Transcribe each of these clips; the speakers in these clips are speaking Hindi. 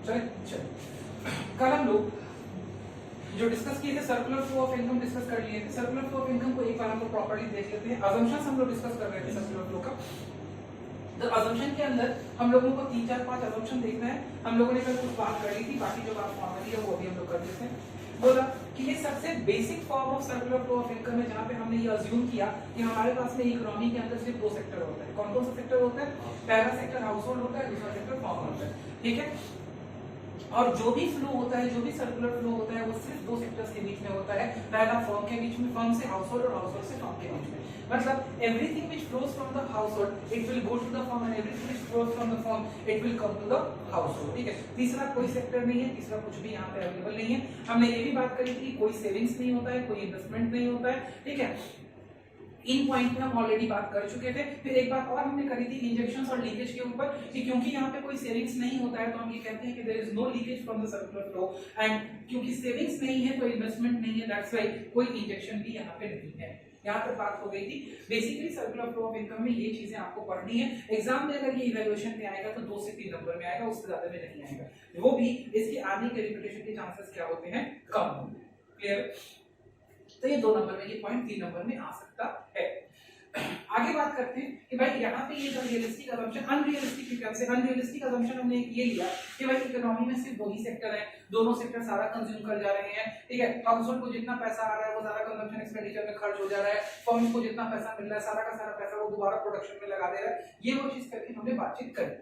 चलिए कल हम लोग जो डिस्कस किए थे circular flow of income discuss कर लिए थे। सर्कुलर फ्लो ऑफ इनकम को एक बार हम लोग प्रॉपर्ली देख लेते हैं। अजम्पशंस हम लोग डिस्कस कर रहे थे सर्कुलर फ्लो का। तो अजम्पशन के अंदर हम लोगों को 3 4 5 अजम्पशन देखना है। हम लोगों ने कल कुछ बात कर ली थी, बाकी जो बात फॉर्मली है वो भी हम लोग कर लेते हैं। बोला कि ये सबसे basic form of circular flow of income है, जहां पे हमने ये अज्यूम किया कि हमारे पास में इकोनॉमी के अंदर सिर्फ 2 सेक्टर होता है। कौन कौन सा सेक्टर होता है? पहला सेक्टर हाउस होल्ड होता है, दूसरा सेक्टर फॉर्म होता है। ठीक है, और जो भी फ्लो होता है, जो भी सर्कुलर फ्लो होता है, वो सिर्फ 2 सेक्टर्स के बीच में होता है। पहला फर्म के बीच में, फर्म से हाउसहोल्ड, और हाउसहोल्ड से फर्म के बीच में। मतलब everything which flows from the household it will go to the firm, and everything which flows from the firm it will come to the household. ठीक है, तीसरा कोई सेक्टर नहीं है, तीसरा कुछ भी यहाँ पे अवेलेबल नहीं है। हमने ये भी बात करी थी, कोई सेविंग्स नहीं होता है, कोई इन्वेस्टमेंट नहीं होता है। ठीक है, इन पॉइंट पे हम ऑलरेडी बात कर चुके थे। फिर एक बात और हमने करी थी इंजेक्शंस और लीकेज के ऊपर, कि क्योंकि यहाँ पे कोई सेविंग्स नहीं होता है तो हम ये कहते हैं कि there is no leakage from the circular flow, and क्योंकि सेविंग्स नहीं है तो इन्वेस्टमेंट नहीं है, दैट्स व्हाई कोई इंजेक्शन भी यहाँ पे नहीं है। यहाँ तक बात हो गई थी। Basically circular flow of income में ये चीजें आपको पढ़नी है। एग्जाम में अगर ये इवैल्यूएशन में आएगा तो 2 से 3 नंबर में आएगा, उससे ज्यादा में नहीं आएगा। वो भी इसके आने के रिपीटेशन के चांसेस क्या होते हैं? कम होते हैं। क्लियर? तो ये 2 नंबर में, ये पॉइंट 3 नंबर में आ सकता है। आगे बात करते हैं कि भाई यहाँ पे ये जो रियलिस्टिक अजम्पशन, अनरियलिस्टिक की तरफ से अनरियलिस्टिक अजम्पशन हमने ये लिया कि भाई इकोनॉमी में सिर्फ 2 ही सेक्टर हैं, दोनों सेक्टर सारा कंज्यूम कर जा रहे हैं। ठीक है, हाउसहोल्ड को जितना पैसा आ रहा है वो सारा कंजम्पशन एक्सपेंडिचर में खर्च हो जा रहा है, फर्म को जितना पैसा मिल रहा है सारा का सारा पैसा वो दोबारा प्रोडक्शन में लगा दे रहा है। ये वो चीज करके हमने बातचीत करी।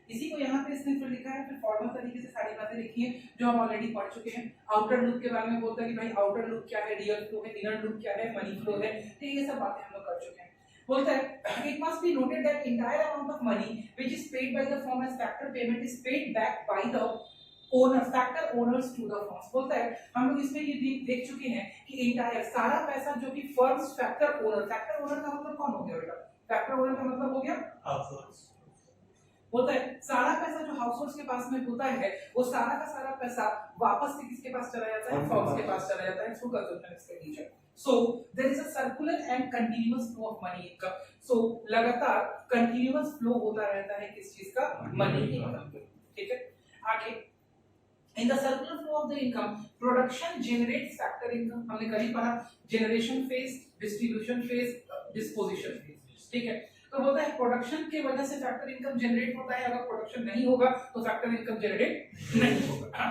इसी को यहाँ पे इसने फिर लिखा है, फिर फॉर्मल तरीके से सारी बातें लिखी है जो हम ऑलरेडी पढ़ चुके हैं। आउटर लूप के बारे में बोलता है कि भाई आउटर लूप क्या है, रियल फ्लो है, इनर लूप क्या है, मनी फ्लो है। ठीक, ये सब बातें हम लोग कर चुके हैं। बोलता है it must be noted that entire amount of money which is paid by the firm as factor payment is paid back by the owner, factor owners to the firms. बोलता है हम लोग इसमें ये देख चुके हैं कि एंटायर सारा पैसा जो कि फर्म्स फैक्टर ओनर का मतलब कौन हो गया बेटा? फैक्टर ओनर का मतलब हो गया हाउसहोल्ड्स। होता है सारा पैसा जो हाउसहोल्ड्स के पास में होता है वो सारा का सारा पैसा वापस से किसके पास चला जाता है? फर्म्स के पास चला जाता है through consumption expenditure. So there is a circular and continuous flow of money income. सो लगातार कंटीन्यूअस फ्लो होता रहता है किस चीज का? Money income. ठीक है, आगे in the circular flow of the income production generates factor income। हमने कल पढ़ा generation phase, distribution phase, disposition phase. ठीक है, तो बोलता है प्रोडक्शन के वजह से फैक्टर इनकम जनरेट होता है, अगर प्रोडक्शन नहीं होगा तो फैक्टर इनकम जनरेट नहीं होगा।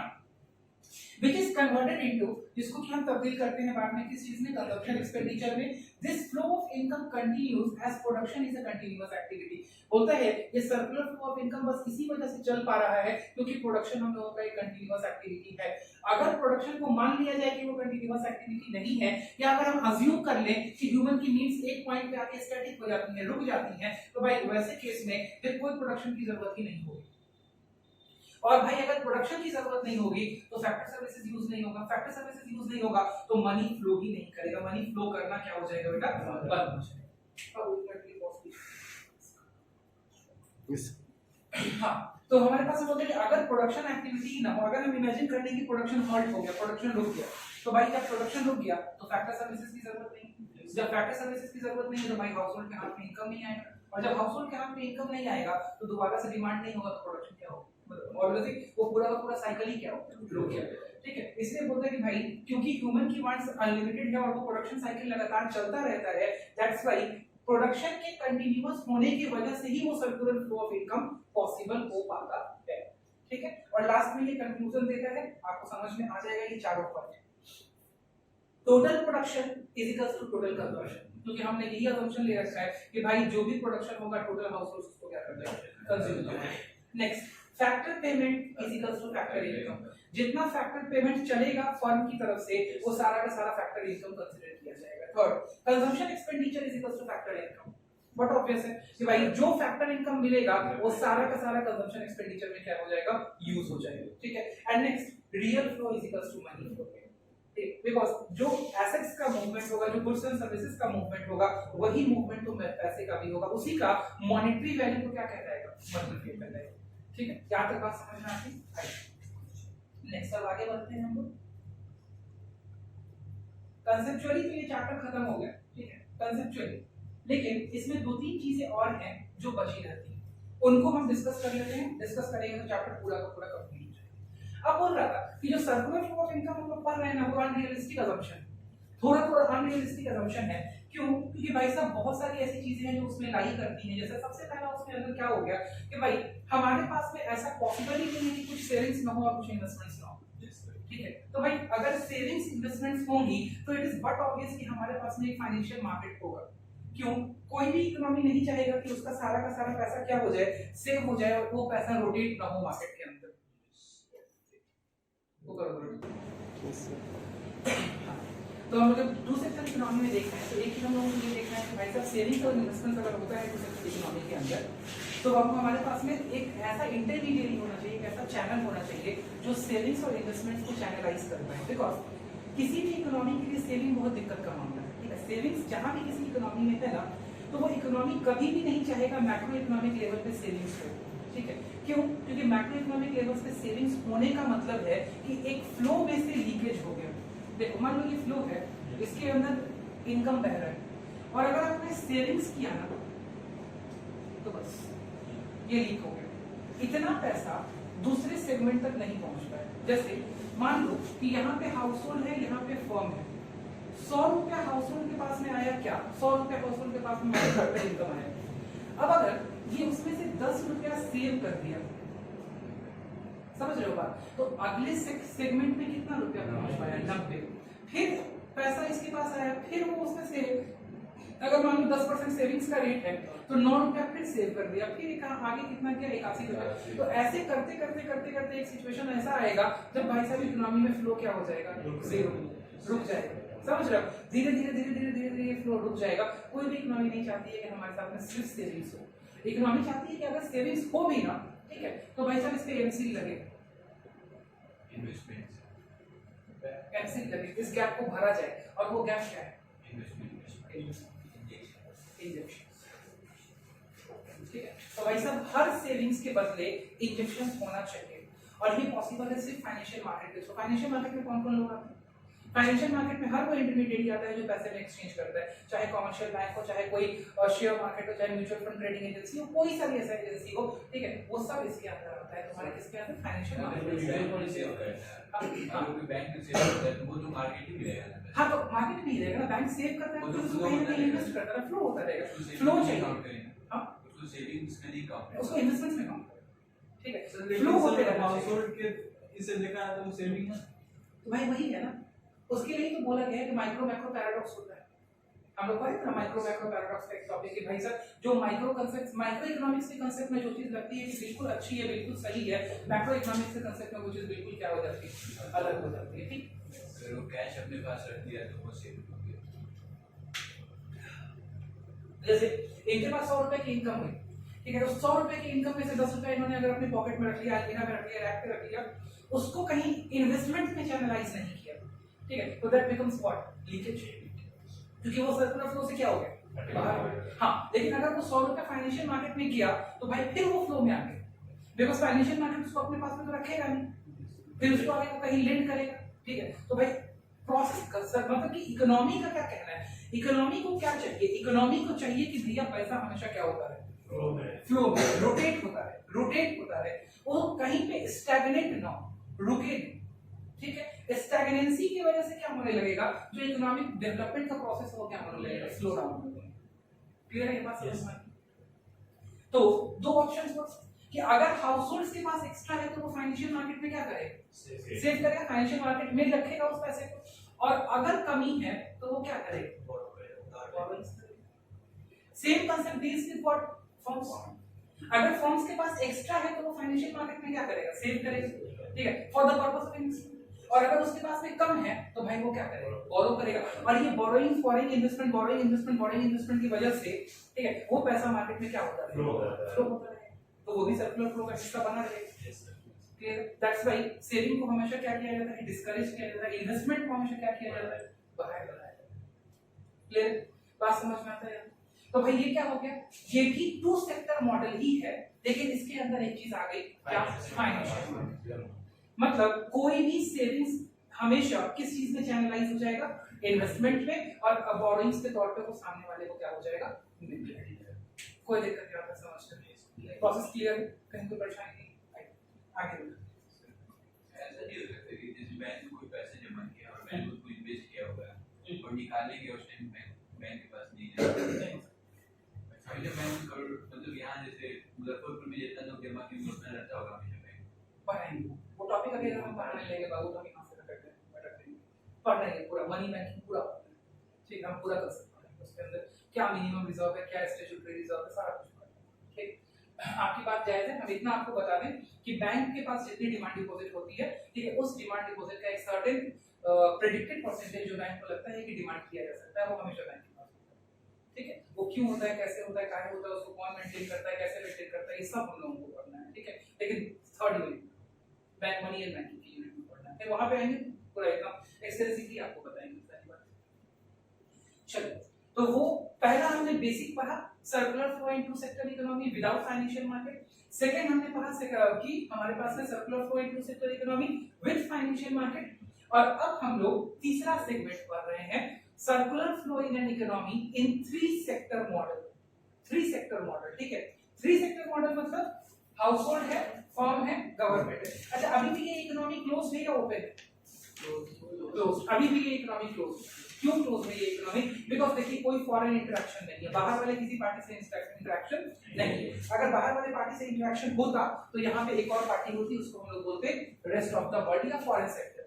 which is converted into, जिसको कि हम तब्दील करते हैं बाद में किस चीज में? कंजम्पशन एक्सपेंडिचर में। this flow of income continues as production is a continuous activity। बोलता है ये सर्कुलर फ्लो ऑफ इनकम बस इसी वजह से चल पा रहा है क्योंकि प्रोडक्शन हम लोगों का एक कंटीन्यूअस एक्टिविटी है। अगर प्रोडक्शन को मान लिया जाए कि वो कंटीन्यूअस एक्टिविटी नहीं है, या अगर हम अज्यूम कर लें कि ह्यूमन की नीड्स एक पॉइंट पे आके स्टैटिक हो जाती हैं, रुक जाती हैं, तो भाई वैसे केस में फिर कोई प्रोडक्शन की जरूरत ही नहीं होगी। और भाई अगर प्रोडक्शन की जरूरत नहीं होगी तो फैक्टर सर्विसेज यूज नहीं होगा, फैक्टर सर्विसेज यूज नहीं होगा तो मनी फ्लो ही नहीं करेगा। मनी फ्लो करना क्या हो जाएगा बेटा? बंद हो जाएगा। हाँ, तो हमारे पास बोलते हैं कि अगर प्रोडक्शन एक्टिविटी ना हो, अगर हम इमेजिन कर लें कि प्रोडक्शन हॉल्ट हो गया, प्रोडक्शन रुक गया, तो भाई जब प्रोडक्शन रुक गया तो फैक्टर सर्विसेज की जरूरत नहीं। जब फैक्टर सर्विसेज की जरूरत नहीं है तो भाई हाउसहोल्ड के हाथ में इनकम नहीं आएगा, और जब हाउसहोल्ड के हाथ में इनकम नहीं आएगा तो दोबारा से डिमांड नहीं होगा तो प्रोडक्शन क्या होगा? ऑब्वियसली वो पूरा का पूरा साइकिल ही क्या होगा? रुक गया। ठीक है, इसलिए बोलते हैं कि भाई क्योंकि ह्यूमन की वांट्स अनलिमिटेड है और वो प्रोडक्शन साइकिल लगातार चलता रहता है, दैट्स व्हाई प्रोडक्शन के कंटीन्यूअस होने की वजह से ही वो circular flow of income possible हो पाता है। ठीक है, और लास्ट में ये कंक्लूजन देता है, आपको समझ में आ जाएगा ये चारों point. Total production is equals to total consumption, क्योंकि हमने यही असम्पशन ले रखा है कि भाई जो भी प्रोडक्शन होगा टोटल हाउसहोल्ड्स उसको क्या करना है? कंज्यूम करना है। Next, factor payment is equals two factor income. जितना फैक्टर पेमेंट चलेगा फर्म की तरफ से वो सारा का सारा फैक्टर इनकम कंसीडर किया जाएगा। Third, consumption expenditure is equals two factor income. But obvious है कि भाई जो फैक्टर इनकम मिलेगा वो सारा का सारा कंजम्पशन एक्सपेंडिचर में क्या हो जाएगा? यूज हो जाएगा। ठीक है, and next, real flow is equals to money flow. Because जो एसेट्स का मूवमेंट होगा, जो गुड्स एंड सर्विसेज का मूवमेंट होगा, वही मूवमेंट तो पैसे का भी होगा, उसी का मॉनेटरी वैल्यू को क्या कहता है? मनी कहता है। ठीक है, क्या तक बात समझ में आती है? नेक्स्ट अब आगे बढ़ते हैं हम लोग। कंसेप्चुअली तो ये चैप्टर खत्म हो गया। ठीक है, कंसेप्चुअली, लेकिन इसमें 2-3 चीजें और हैं जो बची रहती हैं। उनको हम डिस्कस कर लेते हैं, डिस्कस करेंगे तो चैप्टर पूरा का पूरा कंप्लीट हो जाएगा। अब बोल रहा था कि जो सर्कुलर फ्लो ऑफ इनकम हम लोग पढ़ रहे हैं ना, वो अनरियलिस्टिक अजम्पशन, थोड़ा अनरियलिस्टिक अजम्पशन है। क्यों? क्योंकि भाई साहब बहुत सारी ऐसी चीजें हैं जो उसमें लाई करती हैं। जैसे सबसे पहला उसके अंदर क्या हो गया कि भाई हमारे पास में ऐसा पॉसिबल ही नहीं है कि कुछ सेविंग्स ना हो और कुछ इन्वेस्टमेंट्स ना हो, ठीक है? तो भाई अगर सेविंग्स इन्वेस्टमेंट्स होंगी तो इट इज बट ऑब्वियस कि हमारे पास में एक फाइनेंशियल मार्केट होगा। क्यों? कोई भी इकोनॉमी नहीं चाहेगा कि उसका सारा का सारा पैसा क्या हो जाए, सेव हो जाए और वो पैसा रोटेट ना हो मार्केट के अंदर। वो तो हम लोग दूसरे तरह इकोनॉमी में देखना है तो एक ही हम लोगों को ये देखना है कि भाई साहब सेविंग्स और इन्वेस्टमेंट अगर होता है दूसरे इकोनॉमी के अंदर तो हम हमारे पास में एक ऐसा इंटरमीडिएट होना चाहिए, एक ऐसा चैनल होना चाहिए जो सेविंग्स और इन्वेस्टमेंट्स को चैनलाइज करता है। बिकॉज किसी भी इकोनॉमी के लिए सेविंग बहुत दिक्कत का मामला है, ठीक है? सेविंग्स जहां भी किसी इकोनॉमी में है ना तो वो इकोनॉमी कभी भी नहीं चाहेगा मैक्रो इकोनॉमिक लेवल पे सेविंग्स हो, ठीक है? क्यों? क्योंकि मैक्रो इकोनॉमिक लेवल पे सेविंग्स होने का मतलब है कि एक फ्लो में से लीकेज हो गया। देखो मान लो ये फ्लो है, इसके अंदर इनकम बह रहा है और अगर आपने सेविंग्स किया ना तो बस ये लीक हो गया, इतना पैसा दूसरे सेगमेंट तक नहीं पहुंच पाया। जैसे मान लो कि यहाँ पे हाउस होल्ड है, यहाँ पे फर्म है, 100 रुपया हाउस होल्ड के पास में आया, क्या 100 रुपया हाउस होल्ड के पास में इनकम आया। अब अगर ये उसमें से 10 रुपया सेव कर दिया, समझ रहे हो बात? तो अगले सेगमेंट में कितना रुपया पहुंच पाया, 90। फिर पैसा इसके पास आया, फिर वो उसमें से अगर मान लो 10% सेविंग्स का रेट है तो 9 रुपया फिर सेव कर दिया, फिर आगे कितना किया, 81 रुपया। तो ऐसे करते करते करते करते एक सिचुएशन ऐसा आएगा जब भाई साहब इकोनॉमी में फ्लो क्या हो जाएगा, जीरो, रुक जाएगा। समझ रहे हो? धीरे धीरे धीरे धीरे धीरे धीरे फ्लो रुक जाएगा। कोई भी इकोनॉमी नहीं चाहती है कि हमारे साथ में सिर्फ सेविंग्स हो। इकोनॉमी चाहती है कि अगर सेविंग्स हो भी ना, ठीक है, तो भाई साहब इस पे एमसी लगे, एमसी लगे, इस गैप को भरा जाए। और वो गैप क्या है? इंजेक्शन, ठीक है? तो भाई साहब हर सेविंग्स के बदले इंजेक्शन होना चाहिए और ये पॉसिबल है सिर्फ फाइनेंशियल मार्केट में। तो फाइनेंशियल मार्केट में कौन कौन लोग आते हैं? फाइनेंशियल मार्केट में हर कोई इंटरमीडिएट आता है जो पैसे में एक्सचेंज करता है, चाहे कमर्शियल बैंक हो, चाहे कोई शेयर मार्केट हो, चाहे म्यूचुअल फंड ट्रेडिंग एजेंसी हो, कोई सा भी ऐसा एजेंसी हो, ठीक है, वो सब इसके अंदर आता है। तुम्हारे किसके अंदर? फाइनेंशियल मार्केट में। बैंक में सेव करता है तो वो तो मार्केट ही रहेगा। हाँ, तो मार्केट भी रहेगा ना, बैंक सेव करता है तो उसको कहीं ना कहीं इन्वेस्ट करता है, फ्लो होता रहेगा, फ्लो चाहिए। हां, उसको सेविंग्स में नहीं काउंट, उसको इन्वेस्टमेंट्स में काउंट, ठीक है? फ्लो होते रहेगा। हाउसहोल्ड के इसे देखा है तो सेविंग है तो भाई वही है ना, उसके लिए तो बोला गया है कि माइक्रो मैक्रो पैराडॉक्स होता है। हम लोग पढ़े ना माइक्रो मैक्रो पैराडॉक्स का एक टॉपिक है भाई साहब। जो माइक्रो कांसेप्ट, माइक्रो इकोनॉमिक्स के कांसेप्ट में जो चीज लगती है कि बिल्कुल अच्छी है, बिल्कुल सही है, मैक्रो इकोनॉमिक्स के कांसेप्ट में वो चीज बिल्कुल क्या हो जाती है, अलग हो जाती है, ठीक? अगर वो कैश अपने पास रख दिया तो वो सेव हो गया। जैसे इनके पास 100 रुपए की इनकम हुई, ठीक है, तो 100 रुपए की इनकम में से 10 रुपए इन्होंने अगर अपनी पॉकेट में रख लिया, अलमीरा में रख लिया, रैक पे रख लिया, उसको कहीं इन्वेस्टमेंट में चैनलाइज नहीं किया, ठीक है, तो दैट बिकम्स व्हाट? लीकेज, क्योंकि वो सर्कुलर फ्लो से क्या हो गया, बाहर। हाँ, लेकिन अगर वो 100 रुपया फाइनेंशियल मार्केट में किया तो भाई फिर वो फ्लो में आ गया, बिकॉज फाइनेंशियल मार्केट उसको अपने पास में तो रखेगा नहीं, फिर उसको आगे वो कहीं लेंड करेगा, ठीक है? तो भाई प्रोसेस का मतलब कि इकोनॉमी का क्या कहना है, इकोनॉमी को क्या चाहिए? इकोनॉमी को चाहिए कि दिया पैसा हमेशा क्या होता है, फ्लो में रोटेट होता है, रोटेट होता है, वो कहीं पे स्टैग्नेट ना हो, रुके नहीं, ठीक है? स्टैग्नेंसी की वजह से क्या होने लगेगा, जो इकोनॉमिक डेवलपमेंट का प्रोसेस है वो क्या होने लगेगा, स्लो डाउन होने लगेगा। क्लियर है ये बात? समझ में? तो दो ऑप्शंस बस कि अगर हाउसहोल्ड्स के पास एक्स्ट्रा है तो वो फाइनेंशियल मार्केट में क्या करेगा, सेव करेगा, फाइनेंशियल मार्केट में रखेगा उस पैसे को, और अगर कमी है तो वो क्या करेगा, बोरोइंग्स करेगा। Same concept deals with what, firms. अगर फर्म्स के पास एक्स्ट्रा है तो वो फाइनेंशियल मार्केट में क्या करेगा, सेव करेगा, ठीक है, for the purpose of investment. और अगर उसके पास में कम है तो भाई वो क्या करेगा, बोरो करेगा। और ये borrowing, foreign investment, borrowing investment, borrowing investment की वजह से, ठीक है, वो पैसा मार्केट में क्या होता है, फ्लो होता है, तो वो भी सर्कुलर फ्लो का हिस्सा बना रहेगा। क्लियर? दैट्स व्हाई सेविंग को हमेशा क्या किया जाता है, डिस्करेज किया जाता है, इन्वेस्टमेंट को हमेशा क्या किया जाता है, बढ़ाया जाता है। क्लियर? बात समझ में आता है? तो भाई ये क्या हो गया, ये भी टू सेक्टर मॉडल ही है, लेकिन इसके अंदर एक चीज आ गई, क्या, फाइनेंशियल। मतलब कोई भी सेविंग्स हमेशा किस चीज में चैनलाइज हो जाएगा, इन्वेस्टमेंट में, और बोरोइंग्स के तौर पे वो सामने वाले को क्या हो जाएगा, कोई दिक्कत नहीं आता, समझ कर। प्रोसेस क्लियर है, कहीं कोई परेशानी नहीं, आगे बढ़ो। ऐसा नहीं हो सकता कि जैसे बैंक में कोई पैसे जमा किया और बैंक उसको इन्वेस्ट किया होगा और निकालने के उस टाइम बैंक के पास नहीं है। पहले बैंक मतलब यहाँ जैसे मुजफ्फरपुर में जितना लोग जमा किए उतना रहता होगा हमेशा बैंक पढ़ाएंगे वो टॉपिक अभी अगर हम पढ़ाने लेंगे बाबू तो हम यहाँ से भटक देंगे, पढ़ रहे हैं पूरा मनी बैंकिंग पूरा ठीक है, हम पूरा कर सकते हैं। उसके अंदर क्या मिनिमम रिजर्व है, क्या स्टैट्यूटरी रिजर्व है, सारा कुछ पढ़ना है। ठीक, आपकी बात जायज है। हम इतना आपको बता दें कि बैंक के पास जितनी डिमांड डिपॉजिट होती है, ठीक है, उस डिमांड डिपॉजिट का एक सर्टेन प्रेडिक्टेड परसेंटेज जो बैंक को लगता है कि डिमांड किया जा सकता है, वो हमेशा बैंक के पास होता है। ठीक है, वो क्यों होता है, कैसे होता है, काहे होता है, उसको कौन मेंटेन करता है, कैसे मेंटेन करता है, ये सब हम लोगों को पढ़ना है। ठीक है, लेकिन third unit bank money and banking की यूनिट में पढ़ना है, फिर वहां पे आएंगे पूरा एकदम एक्सटेंसिवली आपको बताएंगे सारी बात। चलो, तो वो पहला हमने बेसिक पढ़ा circular flow into sector economy without financial market. Second हमने पढ़ा कि हमारे पास है circular flow into sector economy with financial market. और अब हम लोग तीसरा सेगमेंट पढ़ रहे हैं circular flow in an economy in three sector model. Three sector model, ठीक है, थ्री सेक्टर मॉडल मतलब हाउसहोल्ड है, फर्म है, गवर्नमेंट है। अच्छा, अभी भी ये इकोनॉमी क्लोज है या ओपन है? क्लोज। अभी भी ये इकोनॉमी क्लोज। क्यों क्लोज है ये इकोनॉमी? बिकॉज़ देखिए कोई फॉरेन इंटरेक्शन नहीं है, बाहर वाले किसी पार्टी से इंटरेक्शन नहीं है। अगर बाहर वाले पार्टी से इंटरेक्शन होता तो यहाँ पे एक और पार्टी होती, उसको हम लोग बोलते रेस्ट ऑफ द वर्ल्ड या फॉरेन सेक्टर।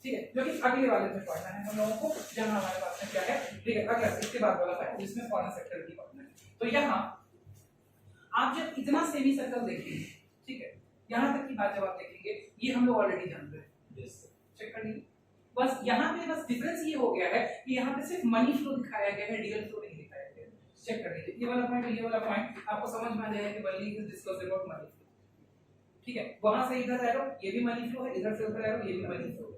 ठीक है, जो कि अगले वाले में पढ़ना है हम लोगों को, जहां हमारे पास में क्या है, ठीक है, अगला इसके बाद वाला है जिसमें फॉरेन सेक्टर की पढ़ना है। तो यहाँ आप जब इतना सेमी सर्कल देखेंगे, ठीक है, यहाँ तक की बात जब आप देखेंगे, ये हम लोग ऑलरेडी जानते हैं, चेक कर लीजिए। बस यहाँ पे बस डिफरेंस ये हो गया है कि यहाँ पे सिर्फ मनी फ्लो दिखाया गया है, रियल फ्लो नहीं दिखाया गया है। चेक कर लीजिए, ये वाला पॉइंट, ये वाला पॉइंट आपको समझ में आ जाएगा कि वली is discuss about money flow. ठीक है, वहां से इधर एरो, ये भी मनी फ्लो है, इधर से उधर एरो, ये भी मनी फ्लो है।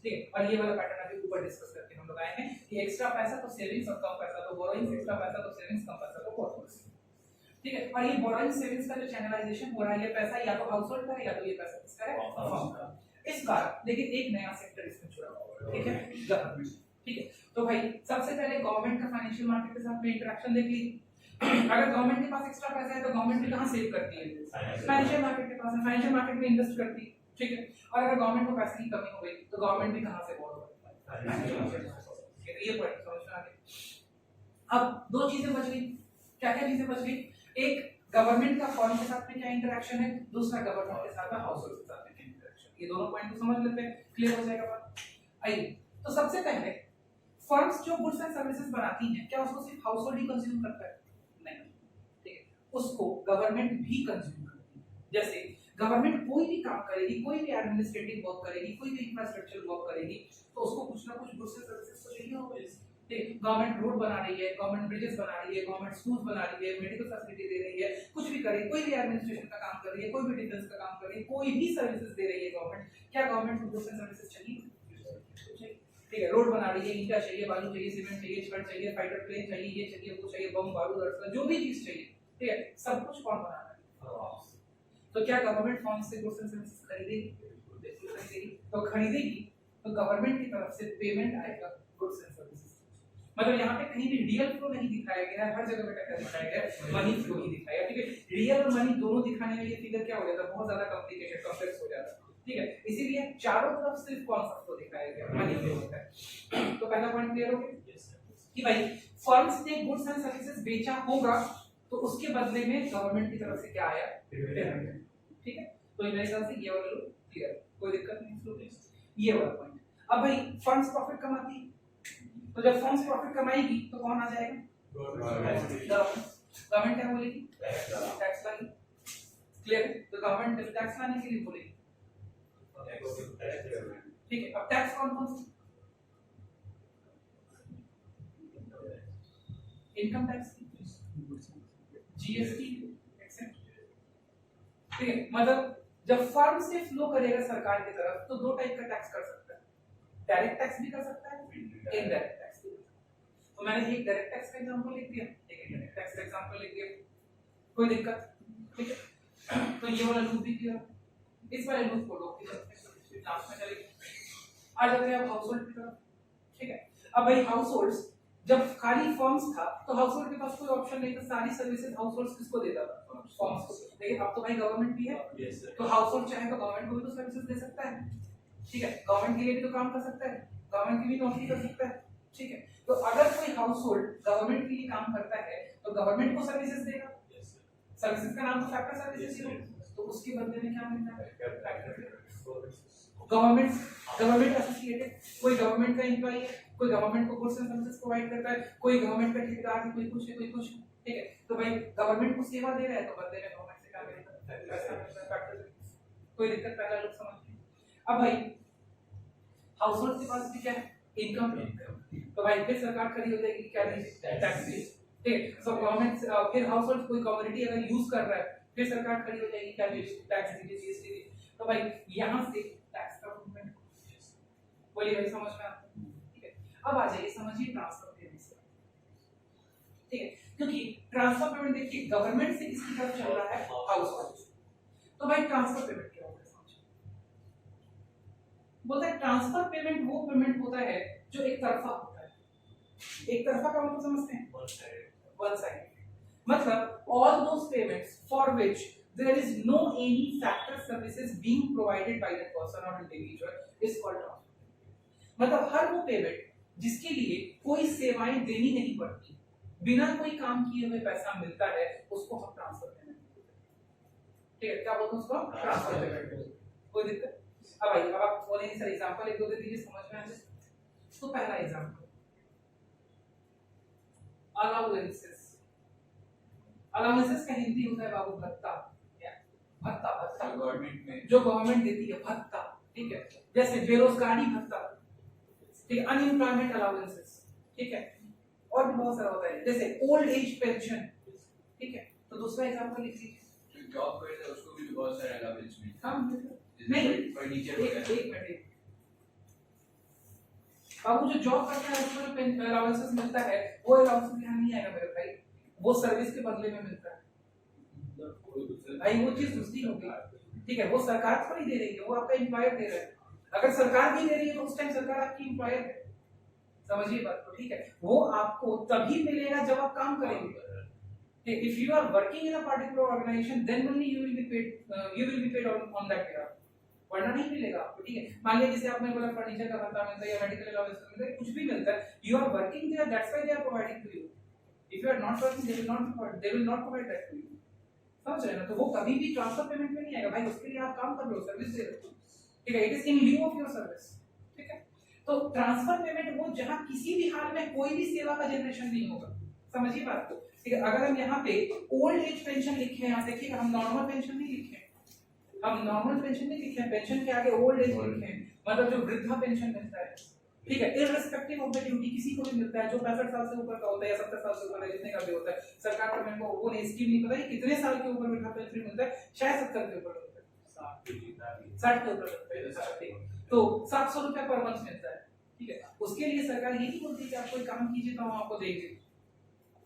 ठीक है, और ये वाला पैटर्न अभी ऊपर डिस्कस करके हम लोग आए हैं कि एक्स्ट्रा पैसा तो सेविंग्स और कम पैसा तो बोरोइंग्स, एक्स्ट्रा पैसा तो सेविंग्स, कम पैसा तो बोरोइंग्स। ठीक है, और ये बोरोइंग सेविंग्स का जो चैनलाइजेशन हो रहा है, ये पैसा या तो हाउसहोल्ड का है या तो ये पैसा किसका है, फर्म का। इस बार लेकिन एक नया सेक्टर इसमें जुड़ा हुआ है, ठीक है, गवर्नमेंट। ठीक है, तो भाई सबसे पहले गवर्नमेंट का फाइनेंशियल मार्केट के साथ में इंटरेक्शन देख ली। अगर गवर्नमेंट के पास एक्स्ट्रा पैसा है तो गवर्नमेंट भी कहां सेव करती है, फाइनेंशियल मार्केट के पास है, फाइनेंशियल मार्केट में इन्वेस्ट करती है। ठीक है, और अगर गवर्नमेंट को पैसे की कमी हो गई तो गवर्नमेंट भी कहां से बोरो करता है, फाइनेंशियल मार्केट से। ये पॉइंट समझ में आ गया। अब दो चीजें बच गई, क्या क्या चीजें बच गई? एक गवर्नमेंट का फॉरेन के साथ में क्या इंटरेक्शन है, दूसरा गवर्नमेंट के साथ में हाउसहोल्ड के साथ में क्या इंटरेक्शन। ये दोनों पॉइंट को समझ लेते हैं, क्लियर हो जाएगा बात। आइए, तो सबसे पहले फर्म्स जो गुड्स एंड सर्विसेज बनाती हैं, क्या उसको सिर्फ हाउसहोल्ड ही कंज्यूम करता है? नहीं, ठीक है, उसको गवर्नमेंट भी कंज्यूम करती है। जैसे गवर्नमेंट कोई भी काम करेगी, कोई भी एडमिनिस्ट्रेटिव वर्क करेगी, कोई भी इंफ्रास्ट्रक्चर वर्क करेगी, तो उसको कुछ ना कुछ गुड्स एंड सर्विसेज तो चाहिए होगा। गवर्नमेंट रोड बना रही है, गवर्नमेंट ब्रिजेस बना रही है, गवर्नमेंट स्कूल्स बना रही है, मेडिकल फैसिलिटी दे रही है, कुछ भी करे, कोई भी एडमिनिस्ट्रेशन का काम कर रही है, कोई भी डिफेंस का काम कर रही है, कोई भी सर्विसेज दे रही है गवर्नमेंट, क्या गवर्नमेंट को गुड्स एंड सर्विसेज चाहिए? ठीक है, रोड बना रही है, ईंटा चाहिए, बालू चाहिए, सीमेंट चाहिए, छड़ चाहिए, फाइटर प्लेन चाहिए, ये चाहिए, वो चाहिए, बम बारूद अड़सला, जो भी चीज चाहिए, ठीक है, सब कुछ कौन बना रहा है? तो क्या गवर्नमेंट फॉर्म से गुड्स एंड सर्विसेज खरीदेगी? तो खरीदेगी तो गवर्नमेंट की तरफ से पेमेंट आएगा गुड्स एंड सर्विसेज। मतलब यहाँ पे कहीं भी रियल फ्लो नहीं दिखाया गया है, हर जगह पे क्या दिखाया गया है, मनी फ्लो ही दिखाया गया। ठीक है, रियल और मनी दोनों दिखाने में ये फिगर क्या हो जाता है, बहुत ज्यादा कॉम्प्लिकेटेड, कॉम्प्लेक्स हो जाता है। ठीक है, इसीलिए चारों तरफ सिर्फ कौन सा फ्लो दिखाया गया, मनी फ्लो होता है। तो पहला पॉइंट क्लियर हो गया कि भाई फर्म्स ने गुड्स एंड सर्विसेज बेचा होगा तो उसके बदले में गवर्नमेंट की तरफ से क्या आया, पेमेंट। ठीक है, तो मेरे ख्याल से ये वाला लो क्लियर, कोई दिक्कत नहीं फ्लो में, ये वाला पॉइंट। अब भाई फर्म्स प्रॉफिट कमाती है, तो जब फर्म्स प्रॉफिट कमाएगी तो कौन आ जाएगा, गवर्नमेंट क्या बोलेगी, टैक्स लाएगी। क्लियर, तो गवर्नमेंट टैक्स लाने के लिए बोलेगी। ठीक है, अब टैक्स कौन कौन सा, इनकम टैक्स, जीएसटी, ठीक है, मतलब जब फर्म से फ्लो करेगा सरकार की तरफ तो दो टाइप का टैक्स कर सकता है, डायरेक्ट टैक्स भी कर सकता है, इनडायरेक्ट टैक्स भी। तो मैंने एक डायरेक्ट टैक्स का एग्जांपल लिख दिया, एक इनडायरेक्ट टैक्स का एग्जांपल लिख दिया, कोई दिक्कत? ठीक है, तो ये वाला लूप भी किया, इस वाले लूप को रोक दिया, लास्ट में चलेगी। आ जाते हैं अब हाउसहोल्ड की तरफ। ठीक है, अब भाई हाउसहोल्ड्स जब खाली फॉर्म्स था तो हाउस होल्ड के पास कोई ऑप्शन नहीं था, सारी सर्विसेज हाउस होल्ड किसको देता था? फॉर्म्स को। लेकिन अब तो भाई गवर्नमेंट भी है, तो हाउस होल्ड चाहे तो गवर्नमेंट को भी तो सर्विसेज दे सकता है, ठीक है, गवर्नमेंट के लिए भी तो काम कर सकता है, गवर्नमेंट की भी नौकरी कर सकता है, ठीक है। तो अगर कोई हाउस होल्ड गवर्नमेंट के लिए काम करता है तो गवर्नमेंट को सर्विसेज देगा, सर्विसेज का नाम तो फैक्टर सर्विसेज ही है, तो उसके बदले में क्या मिलता है? गवर्नमेंट एसोसिएटेड, कोई गवर्नमेंट का एम्प्लॉई है, कोई गवर्नमेंट को गुड्स एंड सर्विसेज प्रोवाइड करता है, कोई गवर्नमेंट का ठेकेदार है, कोई कुछ है, कोई कुछ, ठीक है। तो भाई गवर्नमेंट को सेवा दे रहा है तो बदले में गवर्नमेंट से क्या मिलेगा? पैसा मिलता है, फैक्टर सर्विसेज। कोई दिक्कत पहला लोग समझिए। अब भाई हाउस होल्ड के पास भी क्या है? इनकम। तो भाई फिर सरकार खड़ी हो जाएगी क्या? टैक्स बेस, ठीक है। सो गवर्नमेंट फिर हाउस होल्ड कोई कमोडिटी अगर यूज कर रहा है फिर सरकार खड़ी हो जाएगी क्या? टैक्स दीजिए, जीएसटी दीजिए। तो भाई यहां से टैक्स का मूवमेंट, बोलिए भाई समझ में आता है? ठीक है। अब आ जाइए समझिए ट्रांसफर पेमेंट से, ठीक है, क्योंकि ट्रांसफर पेमेंट देखिए गवर्नमेंट से किसकी तरफ चल रहा है? House hold. तो भाई ट्रांसफर पेमेंट क्या होता है? बोलता है ट्रांसफर पेमेंट वो पेमेंट होता है जो एक तरफा होता है। एक तरफा का मतलब समझते हैं? One side. मतलब all those payments for which there is no any factor services being provided by the person or individual is called transfer। मतलब हर वो पेमेंट जिसके लिए कोई सेवाएं देनी नहीं पड़ती, बिना कोई काम किए हुए पैसा मिलता है, उसको हम ट्रांसफर पेमेंट बोलते हैं। ठीक है, क्या बोलते हैं उसको? Transfer payment. कोई दिक्कत? अब भाई अब आप बोलेंगे सर एग्जांपल एक दो दे दीजिए समझ में आ जाए। तो पहला एग्जांपल अलाउंसेस। अलाउंसेस का हिंदी होता है बाबू भत्ता। क्या? भत्ता। भत्ता गवर्नमेंट में जो गवर्नमेंट देती है भत्ता, ठीक है, जैसे बेरोजगारी भत्ता, ठीक है, अनएम्प्लॉयमेंट अलाउंसेस, ठीक है, और भी बहुत सारा होता है जैसे ओल्ड एज पेंशन, ठीक है। तो दूसरा एग्जांपल लिख लीजिए। जो जॉब करता है उसको भी बहुत सारे अलाउंस मिलते हैं। हाँ नहीं, फर्नीचर एक मिनट बाबू, जो जॉब करता है उसको अलाउंसेस मिलता है, वो अलाउंसेस यहाँ नहीं आएगा मेरे भाई, वो सर्विस के बदले में मिलता है भाई, वो चीज दूसरी होगी, ठीक है। वो सरकार थोड़ी दे रही है, वो आपका एम्प्लॉयर दे रहा है। अगर सरकार भी दे रही है तो उस टाइम सरकार आपकी एम्प्लॉयर है, समझिए बात को, ठीक है। वो आपको तभी मिलेगा जब आप काम करेंगे। If you are working in a particular organisation then only you will be paid on that year, वरना नहीं मिलेगा आपको, ठीक है। मान लीजिए जैसे आपने बोला फर्नीचर का भत्ता मिलता है या मेडिकल अलाउंस मिलता है, कुछ भी मिलता है, you are working there, that's why they are providing to you. If you are not working they will not provide that to you, समझ रहे हैं ना? तो वो कभी भी ट्रांसफर पेमेंट में नहीं आएगा भाई, उसके लिए आप काम कर रहे हो, सर्विस दे रहे हो, ठीक है, it is in लिeu of your service, ठीक है। तो ट्रांसफर पेमेंट वो जहां किसी भी हाल में कोई भी सेवा का जनरेशन नहीं होगा, समझिए बात को, ठीक है। अगर हम यहाँ पे ओल्ड एज पेंशन लिखे हैं, यहाँ देखिएगा हम नॉर्मल पेंशन नहीं लिखे हैं, हम नॉर्मल पेंशन नहीं लिखे हैं, पेंशन के आगे ओल्ड एज लिखे हैं, मतलब जो वृद्धा पेंशन मिलता है, ठीक है, इररिस्पेक्टिव ऑफ द ड्यूटी, किसी को भी मिलता है, जो 65 साल से ऊपर का होता है या 70 साल से ऊपर का, जितने का भी होता है, सरकार का मेरे को वो नहीं स्कीम नहीं पता है कितने साल के ऊपर वृद्धा पेंशन मिलता है, शायद 70 के ऊपर मिलता है, 60 के ऊपर मिलता है, तो 700 रुपया पर मंथ मिलता है, ठीक है। उसके लिए सरकार ये नहीं बोलती कि आप कोई काम कीजिए तो हम आपको देंगे,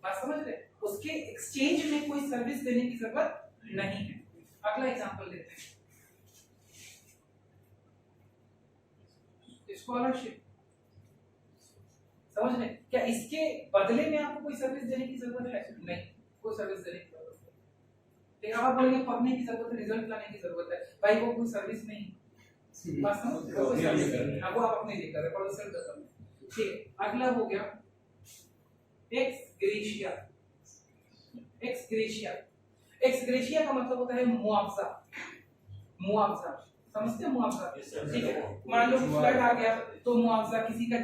बात समझ रहे? उसके एक्सचेंज में कोई सर्विस देने की जरूरत नहीं है। अगला एग्जांपल लेते हैं, स्कॉलरशिप, समझ रहे? क्या इसके बदले में आपको कोई सर्विस देने की जरूरत है? नहीं, कोई सर्विस देने की जरूरत नहीं। लेकिन आप बोलेंगे पढ़ने की जरूरत है, रिजल्ट लाने की जरूरत है, भाई वो कोई सर्विस नहीं, बात समझ? कोई सर्विस नहीं, अब वो आप अपने लिए कर रहे हैं, प्रोड्यूसर का सर्विस, ठीक। अगला हो गया x gratia. X gratia, x gratia का मतलब होता है मुआवजा। मुआवजा समझते हैं? मुआवजा, ठीक है। मान लो फ्लड आ गया तो मुआवजा, किसी का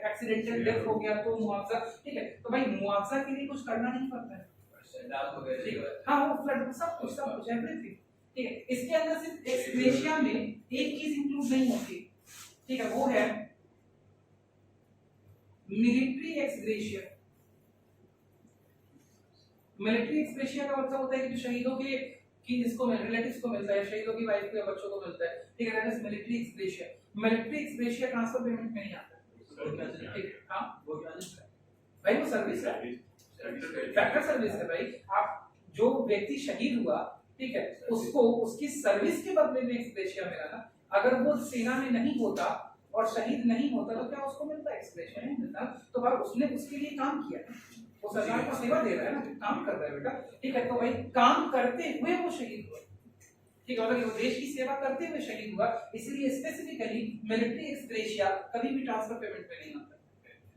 एक्सीडेंटल डेथ हो गया तो मुआवजा, ठीक है। तो भाई मुआवजा के लिए कुछ करना नहीं पड़ता है, हाँ वो फ्लड सब कुछ एवरीथिंग, ठीक है। इसके अंदर सिर्फ एक्स ग्रेशिया में एक चीज इंक्लूड नहीं होती, ठीक है, वो है military x gratia. Military x gratia का मतलब होता है कि जो शहीदों के जिसको रिलेटिव्स को मिलता है, शहीदों की वाइफ को या बच्चों को मिलता है, ठीक है, that is military x gratia. Military x gratia transfer payment में नहीं आता, ठीक है। हां वो क्या है भाई? वो सर्विस है, फैक्टर सर्विस है भाई। आप जो व्यक्ति शहीद हुआ, ठीक है, उसको उसकी सर्विस के बदले में एक्स ग्रेशिया मिला ना। अगर वो सेना में नहीं होता और शहीद नहीं होता तो क्या उसको मिलता है? एक्सप्रेशन नहीं मिलता। तो भाई उसने उसके लिए काम किया, वो सरकार को सेवा दे रहा है ना, काम कर रहा है बेटा, ठीक है। तो भाई काम करते हुए वो शहीद हुआ, ठीक है, मतलब वो देश की सेवा करते हुए शहीद हुआ, इसलिए स्पेसिफिकली मिलिट्री एक्सग्रेशिया कभी भी ट्रांसफर पेमेंट में नहीं आता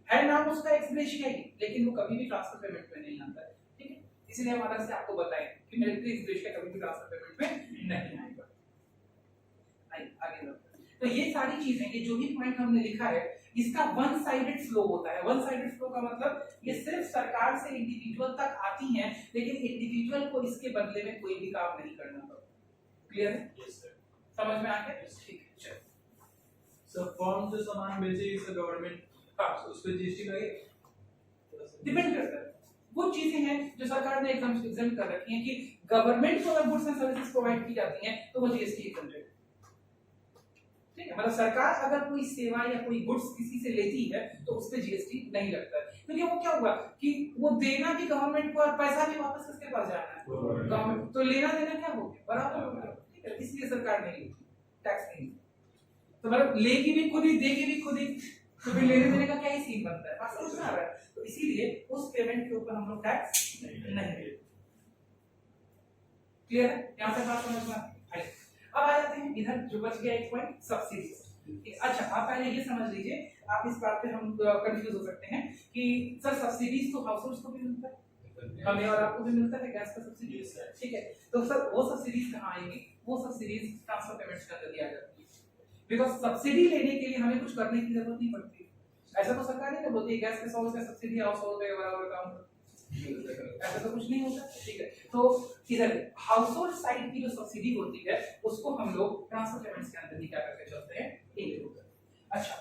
है। नाम उसका एक्सग्रेशिया ही, लेकिन वो कभी भी ट्रांसफर पेमेंट में नहीं आता है, ठीक है। इसलिए हम अलग से आपको बताएं कि मिलिट्री एक्सग्रेशिया कभी भी ट्रांसफर पेमेंट में नहीं आएगा। आगे बढ़ते हैं। तो ये सारी चीजें, ये जो भी पॉइंट हमने लिखा है, इसका वन साइडेड फ्लो होता है। वन साइडेड फ्लो का मतलब ये सिर्फ सरकार से इंडिविजुअल तक आती हैं, लेकिन इंडिविजुअल को इसके बदले में कोई भी काम नहीं करना पड़ता। क्लियर है? Yes sir. समझ में आ गया? ठीक है, चलो। सर फॉर्म जो सामान बेचेगी सर गवर्नमेंट, हाँ, उस पे जीएसटी का डिपेंड करता है। वो चीजें हैं जो सरकार ने एग्जाम्प्ट कर रखी हैं कि गवर्नमेंट को अगर गुड्स एंड सर्विसेज प्रोवाइड की जाती हैं तो वो जीएसटी एग्जम्प्ट है, ठीक है। मतलब सरकार अगर कोई सेवा या कोई गुड्स किसी से लेती है तो उस पे जीएसटी नहीं लगता है, क्योंकि वो क्या हुआ कि वो देना भी गवर्नमेंट को और पैसा भी वापस किसके पास जाना है? गवर्नमेंट। तो लेना देना क्या हो गया? बराबर हो गया, ठीक है। इसलिए सरकार नहीं लेती टैक्स नहीं। तो मतलब लेगी भी खुद ही, देगी भी खुद ही, तो फिर लेने देने का क्या ही सीन बनता है? बात समझ में आ रहा है? तो इसीलिए उस पेमेंट के ऊपर हम लोग टैक्स नहीं देते। क्लियर है? यहाँ तक बात समझ में आई। अब आ जाते हैं इधर जो बच गया एक पॉइंट, सब्सिडीज। अच्छा, आप पहले ये समझ लीजिए, आप इस बात पे हम कंफ्यूज हो सकते हैं कि सर सब्सिडीज तो हाउस होल्ड्स को भी मिलता है, हमें और आपको भी मिलता है गैस का सब्सिडी, ठीक है। तो सर वो सब्सिडीज कहाँ आएंगी? वो सब्सिडीज ट्रांसफर पेमेंट्स के अंदर दी आ जाती है, बिकॉज सब्सिडी लेने के लिए हमें कुछ करने की जरूरत नहीं पड़ती। ऐसा तो सरकार नहीं बोलती गैस के 100 रुपए सब्सिडी हाउस होल्ड पे बराबर काम, ऐसा तो कुछ नहीं होता, ठीक है। तो इधर हाउस होल्ड साइड की जो सब्सिडी होती है उसको हम लोग ट्रांसफर पेमेंट्स के अंदर ही क्या करके चलते हैं, इंक्लूड करते हैं। अच्छा,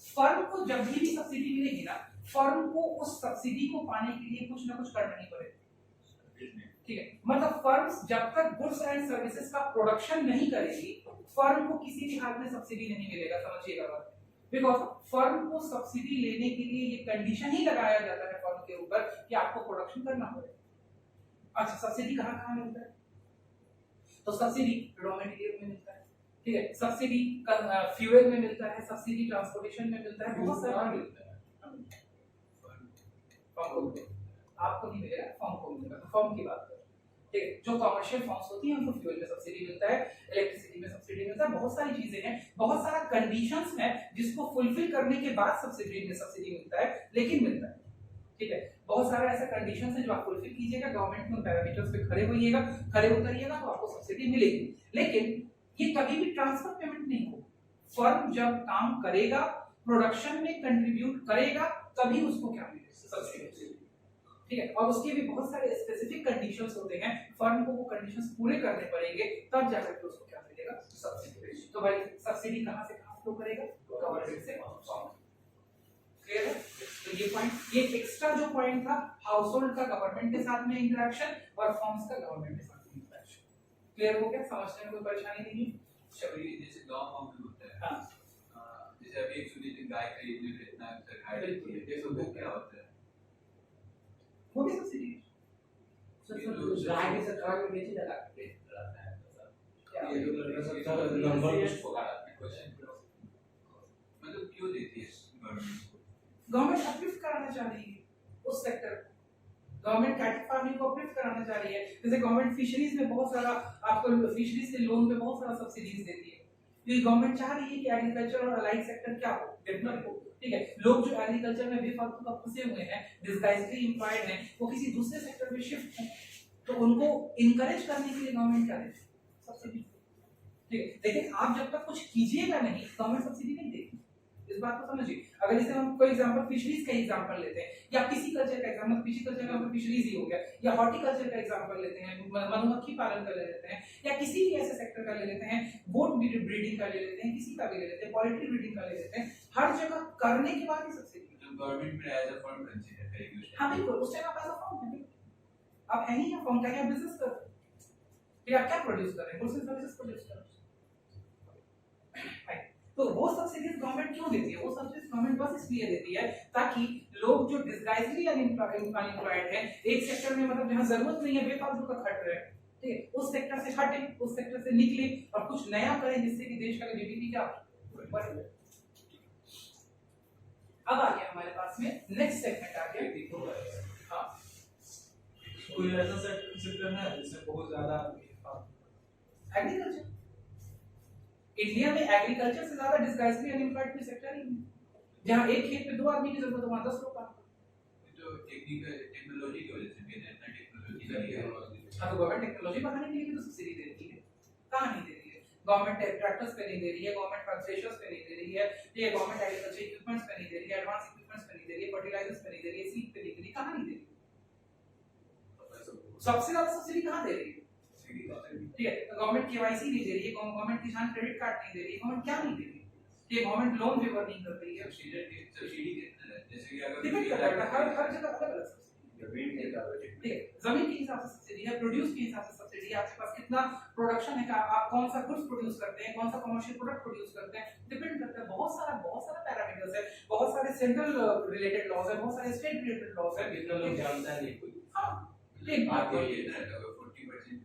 फर्म को जब भी सब्सिडी मिलेगी ना, फर्म को उस सब्सिडी को पाने के लिए कुछ ना कुछ करना ही पड़ेगा, ठीक है। मतलब फर्म जब तक गुड्स एंड सर्विसेज का प्रोडक्शन नहीं करेगी, फर्म को किसी भी हाल में सब्सिडी नहीं मिलेगा, समझिएगा बात। बिकॉज फर्म को सब्सिडी लेने के लिए ये कंडीशन ही लगाया जाता है फर्म के ऊपर कि आपको प्रोडक्शन करना पड़ेगा। अच्छा, सब्सिडी कहाँ कहाँ मिलता है? तो सब्सिडी रॉ मटेरियल में मिलता है, ठीक है। सब्सिडी फ्यूल में मिलता है, सब्सिडी ट्रांसपोर्टेशन में मिलता है, बहुत सारा मिलता है। आपको नहीं मिलेगा, फर्म को मिलेगा। तो फर्म की बात करें, ठीक है। जो कमर्शियल फर्म्स होती हैं उनको फ्यूल में सब्सिडी मिलता है, इलेक्ट्रिसिटी में सब्सिडी मिलता है, बहुत सारी चीजें हैं, बहुत सारा कंडीशंस हैं जिसको फुलफिल करने के बाद सब्सिडी मिलता है, लेकिन मिलता है, ठीक है। बहुत सारे ऐसे कंडीशंस हैं जो आप फुलफिल कीजिएगा, गवर्नमेंट के उन पैरामीटर्स पे खड़े उतरिएगा तो आपको सब्सिडी मिलेगी। लेकिन ये कभी भी ट्रांसफर पेमेंट नहीं होगा। फर्म जब काम करेगा, प्रोडक्शन में कंट्रीब्यूट करेगा, तभी उसको क्या मिलेगा? सब्सिडी, ठीक है। और उसके भी बहुत सारे स्पेसिफिक कंडीशंस होते हैं, फर्म को वो कंडीशंस पूरे करने पड़ेंगे, तब जाकर के उसको क्या मिलेगा? सब्सिडी। तो भाई सब्सिडी कहां से कहां फ्लो करेगा? गवर्नमेंट से फर्म। क्लियर है? तो ये पॉइंट, ये एक्स्ट्रा जो पॉइंट था, हाउस होल्ड का गवर्नमेंट के साथ में इंटरेक्शन और फर्म्स का गवर्नमेंट के साथ में इंटरेक्शन। क्लियर हो गया? समझने में कोई परेशानी नहीं है? चलिए, जैसे गांव में होता है, हाँ, जैसे अभी एक सुनिए गाय खरीदने पे इतना सरकार देती है, जैसे वो क्या होता है? वो भी सब्सिडी है। गाय की सरकार में बेची जाता है। ये जो सरकार नंबर क्वेश्चन मतलब क्यों देती है गवर्नमेंट को? गवर्नमेंट अपलिफ्ट कराना चाह रही है उस सेक्टर को, गवर्नमेंट कैटल फार्मिंग को अपलिफ्ट कराना चाह रही है। जैसे गवर्नमेंट फिशरीज में बहुत सारा आपको फिशरीज के लोन पे बहुत सारा सब्सिडीज देती है। ये गवर्नमेंट चाह रही है कि एग्रीकल्चर और अलाइड सेक्टर क्या हो, डेवलप हो, ठीक है। लोग जो एग्रीकल्चर में बेफालतू का फंसे हुए हैं, डिस्गाइजली एम्प्लॉयड हैं, वो किसी दूसरे सेक्टर में शिफ्ट हैं, तो उनको इनकरेज करने के लिए गवर्नमेंट क्या देती है? सब्सिडी, ठीक है। लेकिन आप जब तक कुछ कीजिएगा नहीं, गवर्नमेंट सब्सिडी नहीं देगी, इस बात को समझिए। अगर जैसे हम कोई एग्जांपल फिशरीज का एग्जांपल लेते हैं, या पिसीकल्चर का एग्जांपल, पिसीकल्चर का फिशरीज ही हो गया, या हॉर्टिकल्चर का एग्जांपल लेते हैं, मधुमक्खी पालन का ले लेते हैं, या किसी भी ऐसे सेक्टर का ले लेते हैं, गोट ब्रीडिंग का ले लेते हैं, किसी का भी ले लेते हैं, पोल्ट्री ब्रीडिंग का ले लेते हैं, हर जगह करने के बाद ही सब्सिडी। तो गवर्नमेंट में एज अ फर्म कंसीडर करेगी उस हाँ बिल्कुल, उस टाइम आप एज अ फर्म है, आप है ही या फर्म का क्या बिजनेस कर रहे हैं, फिर आप क्या प्रोड्यूस कर रहे हैं? गुड्स एंड सर्विसेज प्रोड्यूस कर रहे हैं। तो वो सब्सिडीज गवर्नमेंट क्यों देती है? वो सब्सिडीज गवर्नमेंट बस इसलिए देती है ताकि लोग जो डिस्गाइजली अनएम्प्लॉयड हैं, एक सेक्टर में मतलब जहां जरूरत नहीं है, बेफालतू का खट रहे हैं, ठीक है, उस सेक्टर से हटे, उस सेक्टर से निकले और कुछ नया करें, जिससे कि देश का जीडीपी क्या बढ़े। अब आ गया हमारे पास में नेक्स्ट सेगमेंट आ गया। हाँ, कोई ऐसा सेक्टर है जिसमें बहुत ज्यादा एग्रीकल्चर। इंडिया में एग्रीकल्चर से ज्यादा डिस्गाइजली अनएम्प्लॉयड कोई सेक्टर ही नहीं, जहाँ एक खेत पे 2 आदमी की जरूरत है वहाँ 10 लोग काम करते तो टेक्नोलॉजी की वजह से भी इतना टेक्नोलॉजी का ही है। हैं। हाँ, तो गवर्नमेंट टेक्नोलॉजी बढ़ाने के लिए भी तो सब्सिडी दे रही है, कहाँ नहीं दे रही है? गवर्नमेंट ट्रैक्टर्स पे नहीं दे रही है, गवर्नमेंट थ्रेशर्स पे नहीं दे रही है, ये गवर्नमेंट एग्रीकल्चर इक्विपमेंट्स पे नहीं दे रही है, एडवांस इक्विपमेंट्स पे नहीं दे रही है, फर्टिलाइजर्स पे नहीं दे रही है, सीड पे नहीं दे रही है, कहाँ नहीं दे रही है? सबसे ज्यादा सब्सिडी कहाँ दे रही है? ठीक है, गवर्नमेंट केवाईसी नहीं दे रही है, गवर्नमेंट किसान क्रेडिट कार्ड नहीं दे रही है, गवर्नमेंट क्या नहीं दे रही है? ये गवर्नमेंट लोन फेवर नहीं कर रही है। सब्सिडी कितना है? जैसे कि अगर डिपेंड करता है, हर जगह अलग-अलग सब्सिडी जमीन के हिसाब से ठीक है, जमीन के हिसाब से सब्सिडी है, प्रोड्यूस के हिसाब से सब्सिडी है, आपके पास कितना प्रोडक्शन है, आप कौन सा गुड्स प्रोड्यूस करते हैं, कौन सा कमर्शियल प्रोडक्ट प्रोड्यूस करते हैं, डिपेंड करता है। बहुत सारा पैरामीटर्स है, बहुत सारे सेंट्रल रिलेटेड लॉज है, बहुत सारे स्टेट रिलेटेड लॉज है। कितना लोग जानता नहीं कोई। हां, लेकिन आपको ये इतना है 40%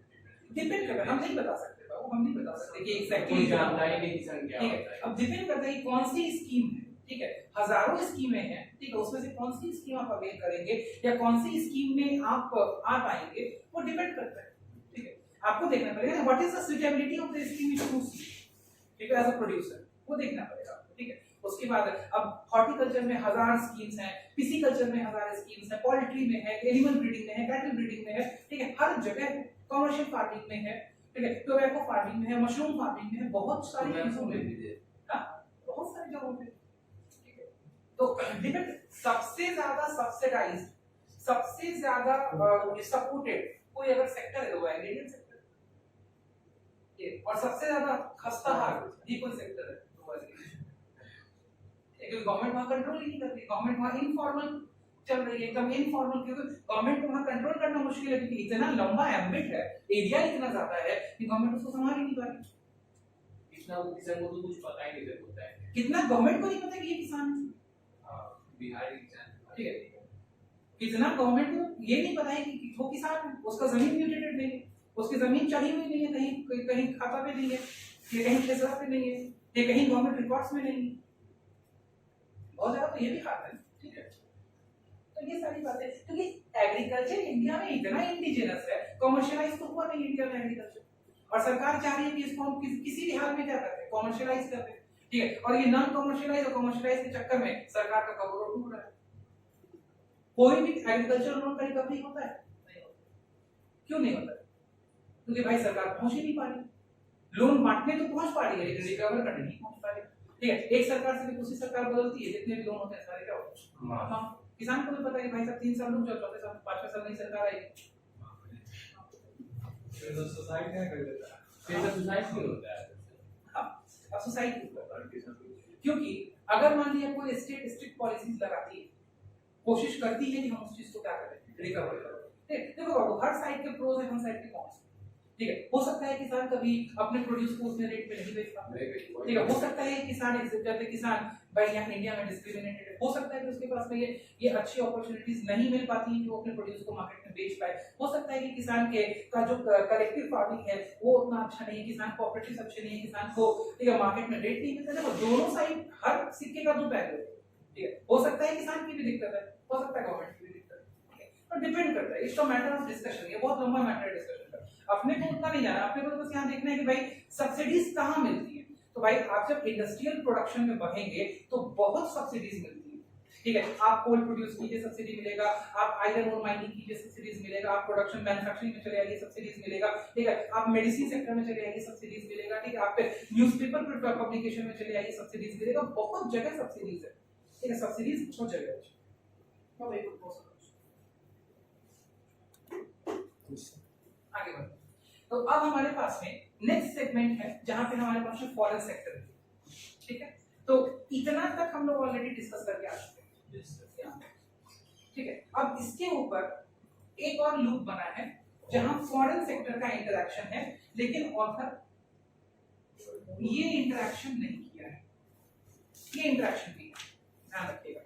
डिपेंड करता है, हम नहीं बता सकते बाबू, हम नहीं बता सकते कि एग्जैक्टली कोई जानता ही नहीं किसान क्या ठीक होता है। है। अब डिपेंड करता है कि कौन सी स्कीम है, ठीक है, हजारों स्कीमें हैं, ठीक है, उसमें से कौन सी स्कीम आप अवेल करेंगे या कौन सी स्कीम में आप आ पाएंगे, वो डिपेंड करता है। ठीक है, आपको देखना पड़ेगा what is the suitability of the scheme you choose, ठीक है, एज अ प्रोड्यूसर वो देखना पड़ेगा आपको। ठीक है, उसके बाद अब हॉर्टिकल्चर में 1000 स्कीम्स हैं, पिसीकल्चर में 1000 स्कीम्स हैं, पोल्ट्री में है, एनिमल ब्रीडिंग में है, कैटल ब्रीडिंग में है, ठीक है, हर जगह कमर्शियल फार्मिंग में है, ठीक है, टोबैको फार्मिंग में है, मशरूम फार्मिंग में है, बहुत सारी चीजों में हां, बहुत सारी जगहों पे। ठीक है, तो डिपेंड, सबसे ज्यादा सब्सिडाइज्ड, सबसे ज्यादा सपोर्टेड कोई अगर सेक्टर है तो वो एग्रीकल्चर सेक्टर है, और सबसे ज्यादा खस्ता हाल ये कोई सेक्टर है तो वो एग्रीकल्चर। क्योंकि गवर्नमेंट वहां कंट्रोल ही नहीं करती, गवर्नमेंट वहां इनफॉर्मल चल रही है, एकदम इनफॉर्मल, क्योंकि गवर्नमेंट को वहां कंट्रोल करना मुश्किल है, क्योंकि इतना लंबा एम्बिट है, एरिया इतना ज्यादा है कि गवर्नमेंट उसको संभाल ही नहीं पा रही। इतना वो किसान को तो कुछ पता ही नहीं होता है। कितना गवर्नमेंट को नहीं पता कि ये किसान है, बिहार के किसान ठीक है, कितना गवर्नमेंट को ये नहीं पता है कि वो किसान है, उसका जमीन म्यूटेटेड नहीं है, उसकी जमीन चढ़ी हुई नहीं है, कहीं कहीं खाता पे नहीं है, ये कहीं खेसरा पे नहीं है, ये कहीं गवर्नमेंट रिकॉर्ड्स में नहीं है, बहुत ज्यादा तो ये भी खाता है। ठीक है, तो ये सारी बातें, क्योंकि एग्रीकल्चर इंडिया में इतना इंडिजिनस है, कमर्शियलाइज तो हुआ नहीं इंडिया में एग्रीकल्चर, और सरकार चाह रही है कि इसको हम किसी भी हाल में क्या करते हैं, कमर्शियलाइज करते हैं। ठीक है, और ये नॉन कमर्शियलाइज और कमर्शियलाइज के चक्कर में सरकार का करोड़ों डूब रहा है। कोई भी एग्रीकल्चर लोन का रिकवरी होता है? नहीं होता। क्यों नहीं होता? क्योंकि भाई सरकार पहुंच ही नहीं पा रही, लोन बांटने तो पहुंच पा रही है लेकिन रिकवर करने नहीं पहुंच पा रही। ठीक है, एक सरकार से दूसरी सरकार बदलती है, जितने भी लोन होते हैं सारे क्या होते हैं, हाँ, किसान को भी पता है कि भाई साहब 3 साल रुक जाओ, चौथे साल 5वें साल नई सरकार आएगी, फिर तो सोसाइटी क्या कर देता है, फिर तो सुसाइड क्यों होता है? हाँ, अब सोसाइटी के ऊपर, क्योंकि अगर मान लिया कोई स्टेट स्ट्रिक्ट पॉलिसीज लगाती है, कोशिश करती है कि हम उस चीज को क्या करें, रिकवर करें। देखो बाबू, हर साइड के प्रोज है, हर साइड के कॉन्स। ठीक है, हो सकता है किसान कभी अपने प्रोड्यूस को उतने रेट पे नहीं बेच पाता, ठीक है, हो सकता है किसान किसान भाई यहाँ इंडिया में डिस्क्रिमिनेटेड है, हो सकता है कि उसके पास में ये अच्छी अपॉर्चुनिटीज नहीं मिल पाती हैं कि वो अपने प्रोड्यूस को मार्केट में बेच पाए, हो सकता है कि किसान के का जो कलेक्टिव फार्मिंग है वो उतना अच्छा नहीं है, किसान कोऑपरेटिव्स अच्छे नहीं है, किसान को ठीक है मार्केट में रेट नहीं मिलता। देखो दोनों साइड, हर सिक्के का दो पहलू है। ठीक है, हो सकता है किसान की भी दिक्कत है, हो सकता है गवर्नमेंट की भी दिक्कत है, पर डिपेंड करता है, it's a matter of discussion, ये बहुत लंबा मैटर है डिस्कशन का, अपने को उतना नहीं जाना, अपने को तो बस यहाँ देखना है कि भाई सब्सिडीज कहाँ मिलती है। तो भाई आप जब इंडस्ट्रियल प्रोडक्शन में बढ़ेंगे तो बहुत सब्सिडीज मिलती है। ठीक है, आप कोल प्रोड्यूस कीजिए सब्सिडी मिलेगा, आप आयरन और माइनिंग कीजिए सब्सिडीज मिलेगा, आप प्रोडक्शन मैन्युफैक्चरिंग में चले आइए सब्सिडीज मिलेगा, ठीक है, आप मेडिसिन सेक्टर में चले आइए सब्सिडीज मिलेगा, ठीक है, आप न्यूज़पेपर पब्लिकेशन में चले आइए सब्सिडीज मिलेगा, बहुत जगह सब्सिडीज है। ठीक है, सब्सिडीज बहुत जगह है। अब एक आगे बढ़ते, तो अब हमारे पास में नेक्स्ट सेगमेंट है जहां पे हमारे पास में फॉरेन सेक्टर है। ठीक है, तो इतना तक हम लोग ऑलरेडी डिस्कस करके आ चुके हैं। ठीक है, अब इसके ऊपर एक और लूप बना है जहां फॉरेन सेक्टर का इंटरेक्शन है, लेकिन ऑथर ये इंटरेक्शन नहीं किया है, ये इंटरेक्शन भी है, ध्यान रखिएगा,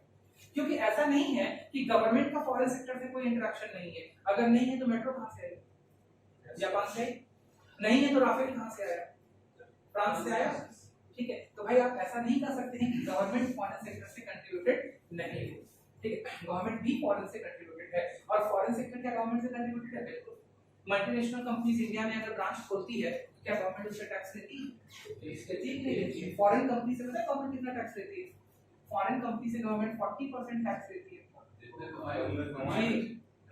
क्योंकि ऐसा नहीं है कि गवर्नमेंट का फॉरेन सेक्टर से कोई इंटरेक्शन नहीं है। अगर नहीं है तो मेट्रो कहां से आएगी, जापान से नहीं है तो राफेल कहां से आया, फ्रांस से आया। ठीक है, तो भाई आप ऐसा नहीं कर सकते हैं कि गवर्नमेंट फॉरेन सेक्टर से कंट्रीब्यूटेड नहीं, ठीक है। गवर्नमेंट भी फॉरेन से कंट्रीब्यूटेड है, और फॉरेन सेक्टर क्या गवर्नमेंट से कंट्रीब्यूटेड है? बिल्कुल। मल्टीनेशनल कंपनीज इंडिया में अगर ब्रांच खोलती है, क्या गवर्नमेंट उससे टैक्स लेती है? नहीं लेती है। फॉरेन कंपनी से पता है गवर्नमेंट कितना टैक्स लेती है? फॉरेन कंपनी से गवर्नमेंट 40% टैक्स लेती है।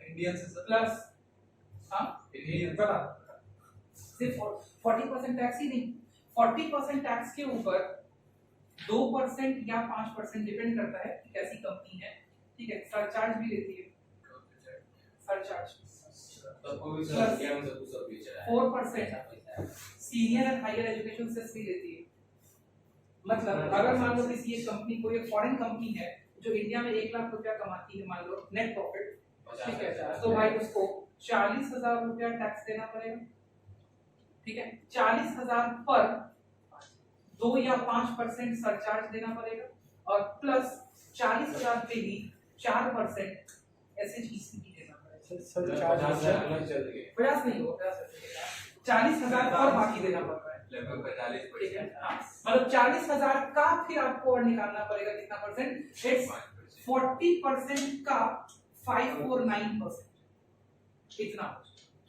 इंडियन से प्लस हाँ बता, सिर्फ 40% टैक्स ही नहीं, 40% टैक्स के ऊपर 2% या 5% डिपेंड करता है कि कैसी कंपनी है, ठीक है, सरचार्ज भी लेती है। Surcharge 4% senior and higher education cess भी लेती है। मतलब अगर मान लो किसी एक कंपनी को, एक फॉरेन कंपनी है जो इंडिया में 1 लाख रुपया कमाती है, मान लो नेट प्रॉफिट, ठीक है, तो भाई उसको 40,000 रुपया टैक्स देना पड़ेगा, ठीक है। 40,000 पर 2 या 5% सरचार्ज देना पड़ेगा, और प्लस 40,000 पे ही 4% SHEC भी देना पड़ेगा। 50 नहीं होगा, 40,000 और बाकी देना पड़ रहा है, लगभग 45, ठीक है। मतलब 40,000 का फिर आपको और निकालना पड़ेगा कितना परसेंट? 40% का 549%, इतना,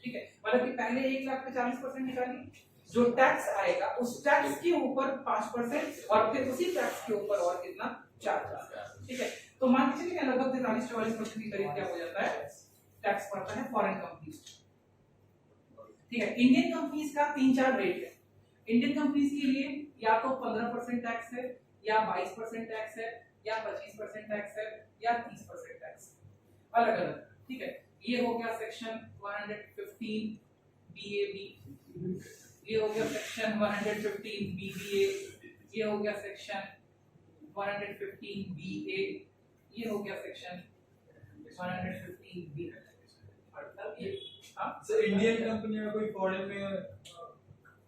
ठीक है। मतलब कि पहले 1 लाख पे 40% निकालिए, जो टैक्स आएगा उस टैक्स के ऊपर 5%, और फिर उसी टैक्स के ऊपर और कितना? 4%, ठीक है। तो मान के चलिए लगभग 43-44% के करीब क्या हो जाता है, टैक्स पड़ता है फॉरेन कंपनीज, ठीक है। इंडियन कंपनीज का 3-4 रेट है। इंडियन कंपनीज के लिए या तो 15% टैक्स है, या 22% टैक्स है, या 25% टैक्स है, या 30% टैक्स, अलग अलग, ठीक है। ये हो गया सेक्शन 115 BAB, ये हो गया सेक्शन 115 BBA, ये हो गया सेक्शन 115 BA, ये हो गया section 115 B। Sir Indian company में कोई फॉरेन में,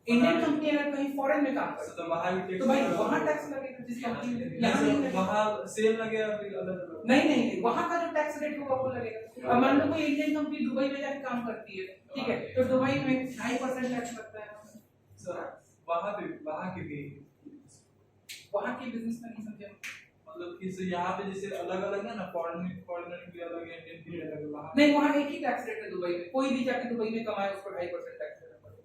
इंडियन कंपनी अगर कहीं फॉरेन में काम करती तो वहाँ भी है टैक्स, तो भाई वहाँ टैक्स लगेगा, जिस कंपनी में यहाँ नहीं लगेगा। वहाँ सेम लगेगा फिर अलग अलग? नहीं, वहाँ का जो टैक्स रेट होगा वो लगेगा। अब मान लो कोई इंडियन कंपनी दुबई में जाके काम करती है, ठीक है, तो दुबई में 2.5% टैक्स लगता है। सर वहाँ के भी वहाँ के बिजनेस में नहीं समझे, मतलब कि से यहाँ पे जैसे अलग अलग है ना, फॉरेनर के लिए अलग है, इंडियन के लिए अलग है, वहाँ नहीं, वहाँ एक ही टैक्स रेट है दुबई में। कोई भी जाके दुबई में कमाए उसको 2.5% टैक्स देना पड़ेगा।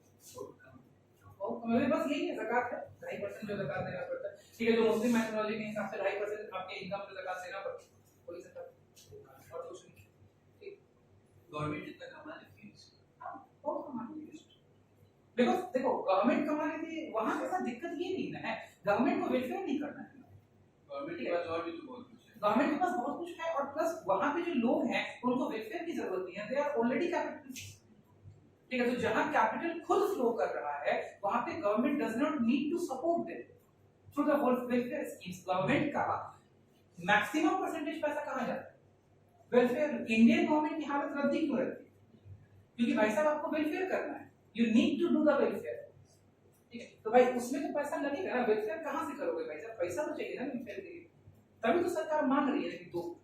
और हमें बस यही है, ज़कात है, 2.5% जो ज़कात देना पड़ता है, ठीक है। जो मुस्लिम मैथोडोलॉजी के हिसाब से 2.5% आपके इनकम पे ज़कात देना पड़ता है, कोई ज़कात और कुछ नहीं, ठीक। गवर्नमेंट जितना कमा लेती है, हाँ, बहुत कमा लेती है। देखो गवर्नमेंट कमा लेती है, वहाँ के साथ दिक्कत ये नहीं ना है, गवर्नमेंट को वेलफेयर नहीं करना है। गवर्नमेंट के पास और भी तो बहुत कुछ है, गवर्नमेंट के पास बहुत कुछ है, और प्लस वहाँ पे जो लोग हैं उनको वेलफेयर की जरूरत नहीं है, दे आर ऑलरेडी कैपिटलिस्ट, ठीक है। तो जहाँ कैपिटल खुद फ्लो कर रहा है वहाँ पे government does not need to support them through the welfare schemes. Government का मैक्सिमम परसेंटेज पैसा कहाँ जाता है? वेलफेयर। इंडियन गवर्नमेंट की हालत रद्दी क्यों रहती है? क्योंकि भाई साहब आपको वेलफेयर करना है, you need to do the welfare, ठीक है। तो भाई उसमें तो पैसा लगेगा ना, वेलफेयर कहाँ से करोगे भाई साहब? पैसा तो चाहिए ना वेलफेयर के लिए, तभी तो सरकार मांग रही है कि दो,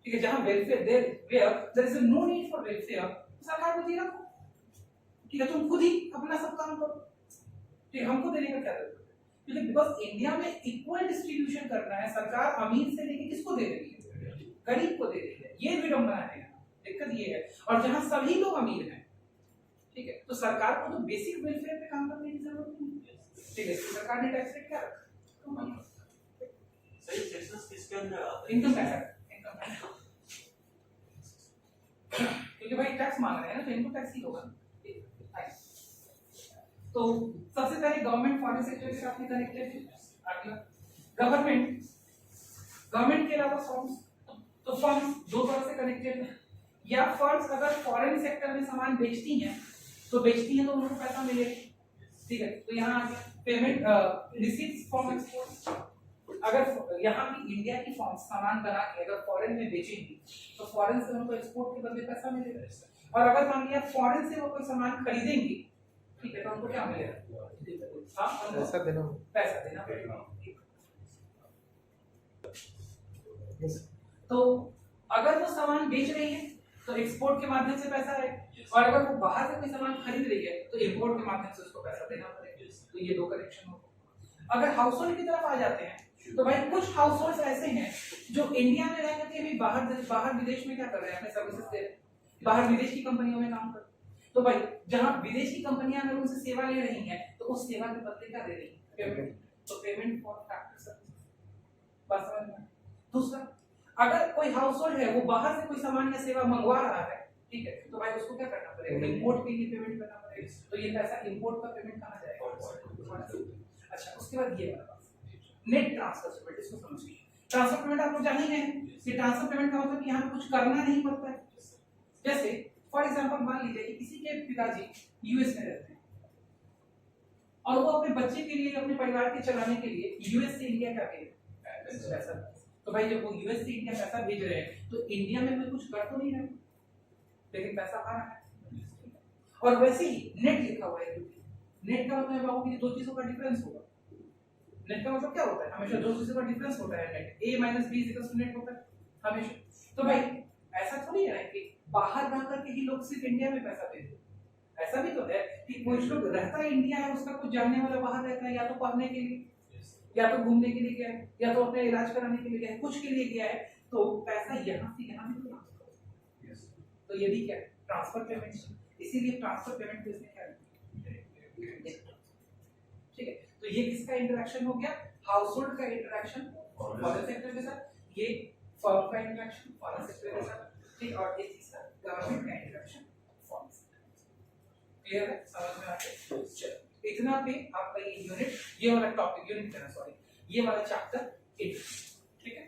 ठीक है। जहाँ welfare there is no need for welfare, सरकार को दे रखो, ठीक है। तुम खुद ही अपना सब काम करो, ठीक है, हमको देने का क्या जरूरत है? क्योंकि बिकॉज इंडिया में इक्वल डिस्ट्रीब्यूशन करना है, सरकार अमीर से लेके किसको दे रही है? गरीब को दे रही है, ये विडंबना है, दिक्कत ये है। और जहाँ सभी लोग अमीर हैं, ठीक है, तो सरकार को तो बेसिक वेलफेयर पे काम करने की जरूरत नहीं है, ठीक है। सरकार ने टैक्स रेट क्या रखा? सही सेक्शंस किसके अंदर आते हैं? इनकम टैक्स, क्योंकि भाई टैक्स मांग रहे हैं ना, तो इनको टैक्स ही होगा। तो सबसे पहले गवर्नमेंट फॉरेन सेक्टर के साथ में कनेक्टेड है। अगला गवर्नमेंट के अलावा फर्म्स, तो फर्म्स दो तरह से कनेक्टेड है। या फर्म्स अगर फॉरेन सेक्टर में सामान बेचती हैं तो उनको पैसा मिलेगा, ठीक है। तो यहाँ पेमेंट रिसीट्स फ्रॉम एक्सपोर्ट, अगर यहाँ की इंडिया की फर्म्स सामान बना के अगर फॉरेन में बेचेंगी तो फॉरेन से उनको एक्सपोर्ट के बदले पैसा मिलेगा। और अगर मान लिया फॉरेन से वो कोई सामान खरीदेंगी, ठीक है, तो उनको क्या मिलेगा? हाँ, पैसा देना पड़ेगा। तो अगर वो सामान बेच रही है तो एक्सपोर्ट के माध्यम से पैसा है, और अगर वो बाहर से कोई सामान खरीद रही है तो इंपोर्ट के माध्यम से उसको पैसा देना पड़ेगा। तो ये दो कनेक्शन हो। अगर हाउस होल्ड की तरफ आ जाते हैं तो भाई कुछ हाउस होल्ड ऐसे हैं जो इंडिया में रह करके भी बाहर विदेश में क्या कर रहे हैं, अपने सर्विसेज दे रहे हैं, बाहर विदेश की कंपनियों में काम कर रहे हैं। तो भाई जहां विदेश की कंपनियां अगर उनसे सेवा ले रही हैं तो उस सेवा के बदले क्या दे रही है, पेमेंट। तो पेमेंट फॉर फैक्टर सर्विस। बस समझ में। दूसरा, अगर कोई हाउस होल्ड है वो बाहर से कोई सामान या सेवा मंगवा रहा है, ठीक है, तो भाई उसको क्या करना पड़ेगा, इंपोर्ट के लिए पेमेंट करना पड़ेगा। तो ये पैसा इंपोर्ट का पेमेंट कहां जाएगा? अच्छा, उसके बाद ये वाला नेट ट्रांसफर पेमेंट, इसको समझिए। ट्रांसफर पेमेंट आप लोग जान ही गए हैं कि ट्रांसफर पेमेंट का मतलब कि यहाँ पे कुछ करना नहीं पड़ता है। जैसे फॉर एग्जांपल मान लीजिए कि किसी के पिताजी यूएस में रहते हैं और वो अपने बच्चे के लिए, अपने परिवार के चलाने के लिए यूएस से इंडिया क्या भेज पैसा। तो भाई जब वो यूएस से इंडिया पैसा भेज रहे हैं तो इंडिया में कोई कुछ कर तो नहीं रहे, लेकिन पैसा आ रहा है। और वैसे ही नेट लिखा हुआ है, नेट का मतलब बाबू कि दो चीजों का डिफरेंस होगा। नेट का मतलब क्या होता है, हमेशा दो चीजों का डिफरेंस होता है। नेट a - b = नेट होता है हमेशा। तो भाई ऐसा थोड़ी है कि बाहर रह करके ही लोग सिर्फ इंडिया में पैसा भेजते हैं। ऐसा भी तो है कि कोई लोग रहता है इंडिया है, उसका कुछ जानने वाला बाहर रहता है, या तो पढ़ने के लिए, या तो घूमने के लिए गया है, या तो अपने इलाज कराने के लिए गया है, कुछ के लिए गया है, तो पैसा यहाँ से यहाँ भी ट्रांसफर होता है। तो ये भी क्या है, ट्रांसफर पेमेंट। इसीलिए ट्रांसफर पेमेंट इसमें क्या है, ठीक है। तो ये किसका इंटरेक्शन हो गया, हाउस होल्ड का इंटरेक्शन फॉरेन सेक्टर के साथ, ये फर्म का इंटरेक्शन फॉरेन सेक्टर के साथ, ठीक। और ये तीसरा गवर्नमेंट का इंटरेक्शन फॉरेन सेक्टर। क्लियर है, समझ में आ गया? चलो इतना पे आपका ये यूनिट, ये वाला टॉपिक यूनिट, सॉरी, ये वाला चैप्टर 8, ठीक है।